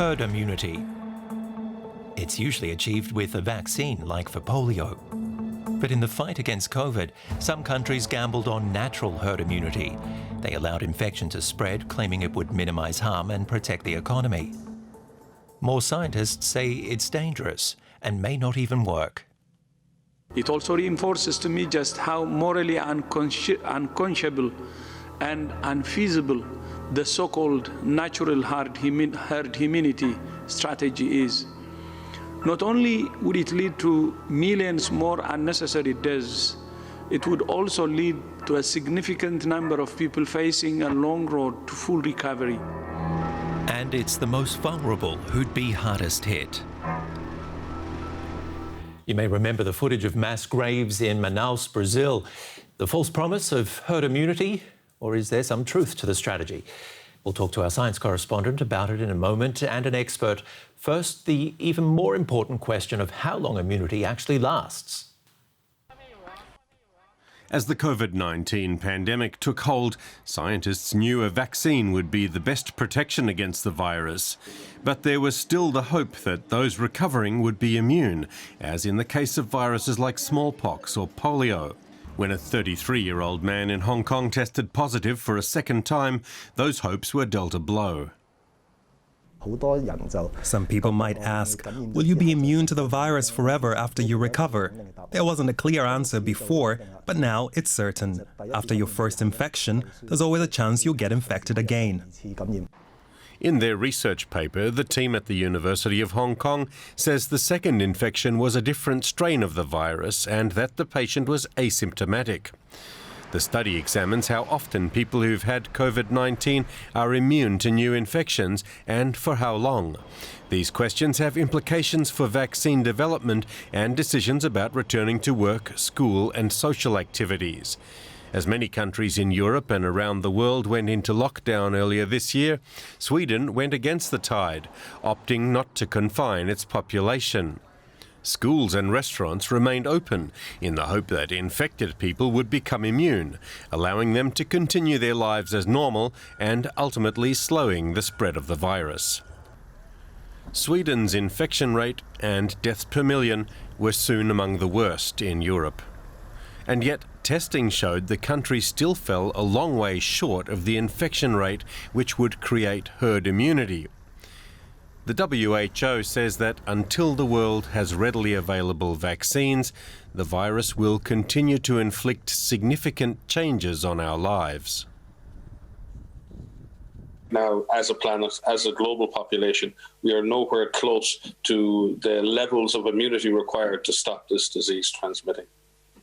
herd immunity. It's usually achieved with a vaccine, like for polio. But in the fight against COVID, some countries gambled on natural herd immunity. They allowed infection to spread, claiming it would minimize harm and protect the economy. More scientists say it's dangerous and may not even work. It also reinforces to me just how morally unconscionable and unfeasible the so-called natural herd immunity strategy is. Not only would it lead to millions more unnecessary deaths, it would also lead to a significant number of people facing a long road to full recovery. And it's the most vulnerable who'd be hardest hit. You may remember the footage of mass graves in Manaus, Brazil. The false promise of herd immunity, or is there some truth to the strategy? We'll talk to our science correspondent about it in a moment, and an expert. First, the even more important question of how long immunity actually lasts. As the COVID-19 pandemic took hold, scientists knew a vaccine would be the best protection against the virus. But there was still the hope that those recovering would be immune, as in the case of viruses like smallpox or polio. When a 33-year-old man in Hong Kong tested positive for a second time, those hopes were dealt a blow. Some people might ask, will you be immune to the virus forever after you recover? There wasn't a clear answer before, but now it's certain. After your first infection, there's always a chance you'll get infected again. In their research paper, the team at the University of Hong Kong says the second infection was a different strain of the virus and that the patient was asymptomatic. The study examines how often people who've had COVID-19 are immune to new infections and for how long. These questions have implications for vaccine development and decisions about returning to work, school and social activities. As many countries in Europe and around the world went into lockdown earlier this year, Sweden went against the tide, opting not to confine its population. Schools and restaurants remained open in the hope that infected people would become immune, allowing them to continue their lives as normal and ultimately slowing the spread of the virus. Sweden's infection rate and deaths per million were soon among the worst in Europe. And yet, testing showed the country still fell a long way short of the infection rate which would create herd immunity. The WHO says that until the world has readily available vaccines, the virus will continue to inflict significant changes on our lives. Now, as a planet, as a global population, we are nowhere close to the levels of immunity required to stop this disease transmitting.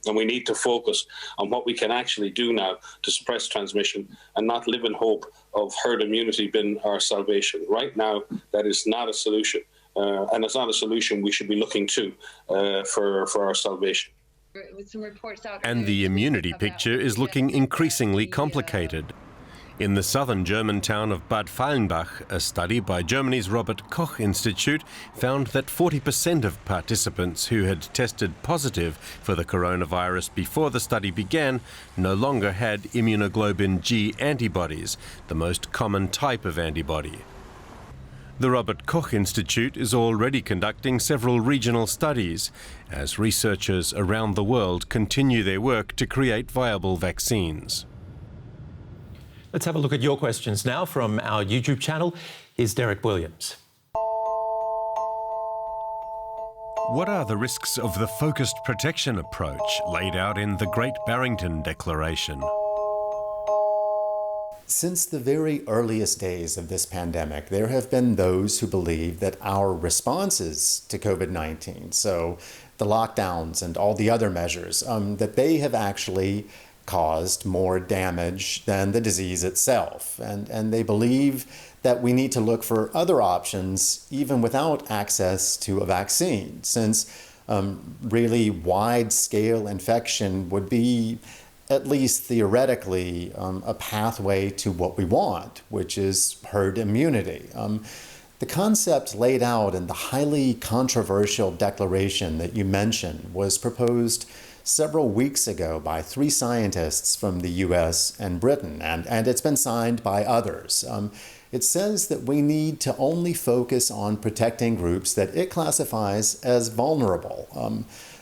And we need to focus on what we can actually do now to suppress transmission and not live in hope of herd immunity being our salvation. Right now, that is not a solution. And it's not a solution we should be looking to for our salvation. And the immunity picture is looking increasingly complicated. In the southern German town of Bad Fallenbach, a study by Germany's Robert Koch Institute found that 40% of participants who had tested positive for the coronavirus before the study began no longer had immunoglobulin G antibodies, the most common type of antibody. The Robert Koch Institute is already conducting several regional studies as researchers around the world continue their work to create viable vaccines. Let's have a look at your questions now from our YouTube channel. Here's Derek Williams. What are the risks of the focused protection approach laid out in the Great Barrington Declaration? Since the very earliest days of this pandemic, there have been those who believe that our responses to COVID-19, so the lockdowns and all the other measures, that they have actually caused more damage than the disease itself. And they believe that we need to look for other options even without access to a vaccine, since really wide-scale infection would be, at least theoretically, a pathway to what we want, which is herd immunity. The concept laid out in the highly controversial declaration that you mentioned was proposed several weeks ago by 3 scientists from the US and Britain, and it's been signed by others. It says that we need to only focus on protecting groups that it classifies as vulnerable,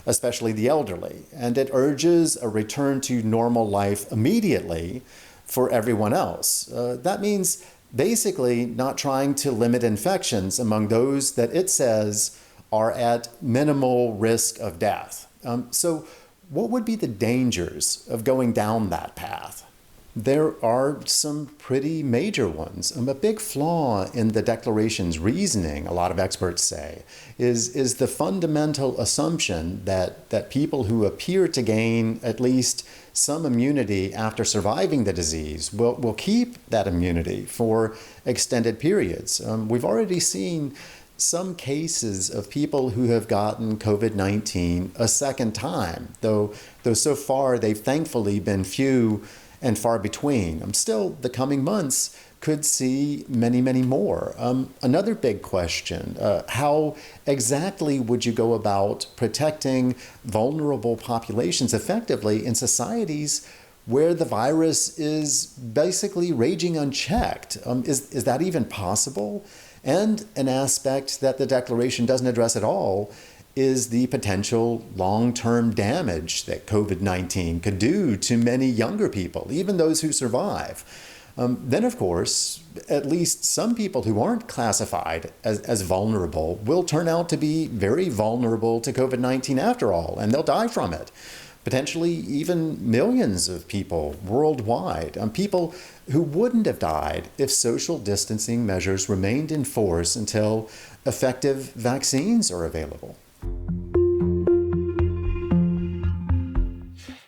especially the elderly, and it urges a return to normal life immediately for everyone else. That means basically not trying to limit infections among those that it says are at minimal risk of death. So what would be the dangers of going down that path? There are some pretty major ones. A big flaw in the Declaration's reasoning, a lot of experts say, is the fundamental assumption that people who appear to gain at least some immunity after surviving the disease will keep that immunity for extended periods. We've already seen some cases of people who have gotten COVID-19 a second time, though so far they've thankfully been few and far between. Still, the coming months could see many, many more. Another big question, how exactly would you go about protecting vulnerable populations effectively in societies where the virus is basically raging unchecked? Is that even possible? And an aspect that the Declaration doesn't address at all is the potential long-term damage that COVID-19 could do to many younger people, even those who survive. Then, of course, at least some people who aren't classified as vulnerable will turn out to be very vulnerable to COVID-19 after all, and they'll die from it. Potentially even millions of people worldwide, people who wouldn't have died if social distancing measures remained in force until effective vaccines are available.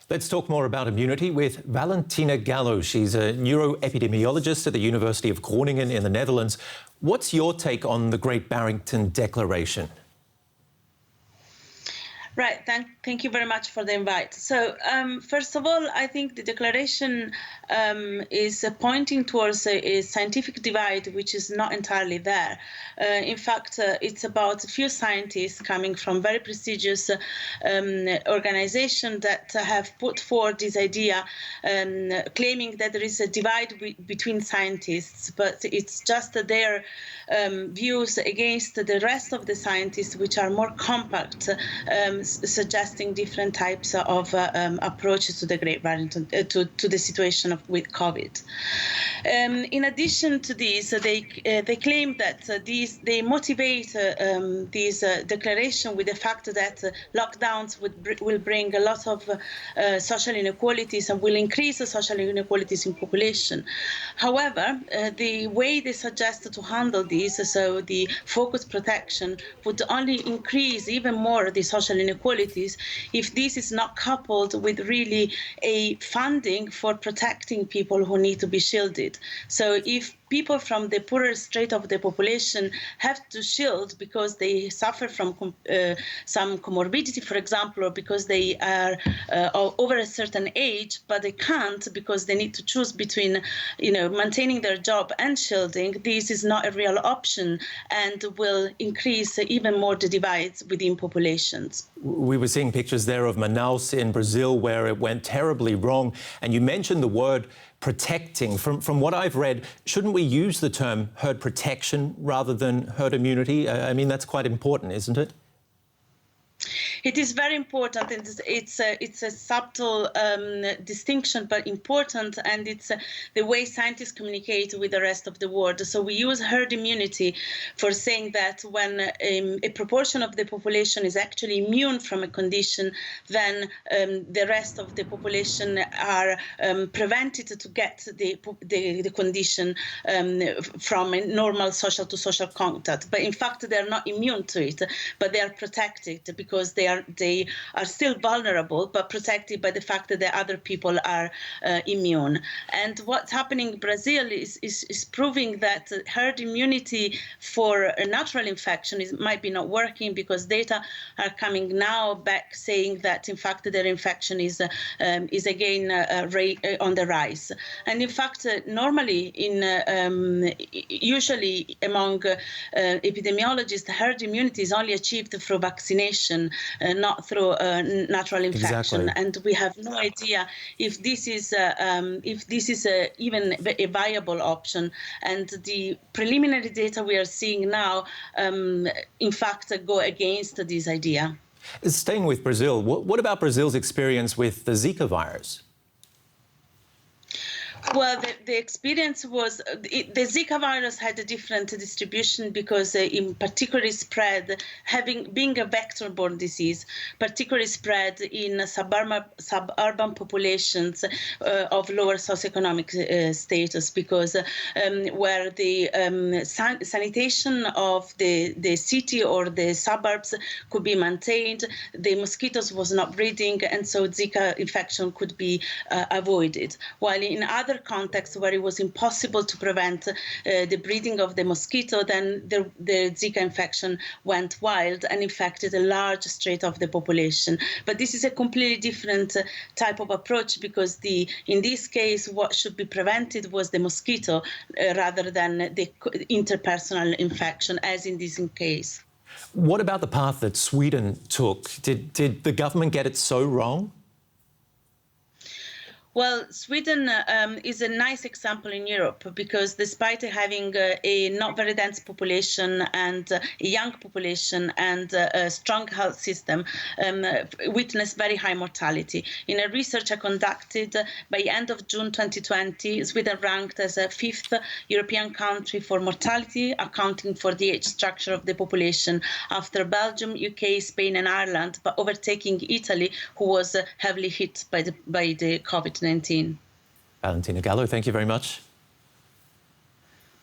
Let's talk more about immunity with Valentina Gallo. She's a neuroepidemiologist at the University of Groningen in the Netherlands. What's your take on the Great Barrington Declaration? Right. Thank you very much for the invite. So, first of all, I think the declaration is pointing towards a scientific divide which is not entirely there. In fact, it's about a few scientists coming from very prestigious organizations that have put forward this idea, claiming that there is a divide between scientists, but it's just their views against the rest of the scientists, which are more compact, suggesting different types of approaches to the Great Barrington, to the situation with COVID. In addition to this, they claim that they motivate this declaration with the fact that lockdowns will bring a lot of social inequalities and will increase the social inequalities in population. However, the way they suggest to handle this, so the focused protection, would only increase even more the social inequalities if this is not coupled with really a funding for protecting people who need to be shielded. So if people from the poorer strata of the population have to shield because they suffer from some comorbidity, for example, or because they are over a certain age, but they can't because they need to choose between, maintaining their job and shielding, this is not a real option and will increase even more the divides within populations. We were seeing pictures there of Manaus in Brazil where it went terribly wrong. And you mentioned the word protecting. From what I've read, shouldn't we use the term herd protection rather than herd immunity? I mean, that's quite important, isn't it? It is very important, and it's a subtle distinction, but important, and it's the way scientists communicate with the rest of the world. So we use herd immunity for saying that when a proportion of the population is actually immune from a condition, then the rest of the population are prevented to get the condition from a normal social to social contact. But in fact, they are not immune to it, but they are protected because they are still vulnerable, but protected by the fact that the other people are immune. And what's happening in Brazil is proving that herd immunity for a natural infection might be not working, because data are coming now back saying that in fact their infection is again on the rise. And in fact, normally usually among epidemiologists, herd immunity is only achieved through vaccination. transmission, not through natural infection. Exactly. And we have no idea if this is even a viable option. And the preliminary data we are seeing now, in fact, go against this idea. Staying with Brazil, what about Brazil's experience with the Zika virus? Well, the experience was the Zika virus had a different distribution because in particularly spread, being a vector-borne disease, particularly spread in suburban populations of lower socioeconomic status, because where the sanitation of the city or the suburbs could be maintained, the mosquitoes was not breeding, and so Zika infection could be avoided. While in other contexts where it was impossible to prevent the breeding of the mosquito, then the Zika infection went wild and infected a large strata of the population. But this is a completely different type of approach, because in this case, what should be prevented was the mosquito rather than the interpersonal infection, as in this case. What about the path that Sweden took? Did the government get it so wrong? Well, Sweden is a nice example in Europe, because despite having a not very dense population and a young population and a strong health system, witnessed very high mortality. In a research I conducted, by end of June 2020, Sweden ranked as a 5th European country for mortality, accounting for the age structure of the population, after Belgium, UK, Spain and Ireland, but overtaking Italy, who was heavily hit by the COVID-19. Valentina Gallo, thank you very much.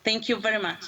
Thank you very much.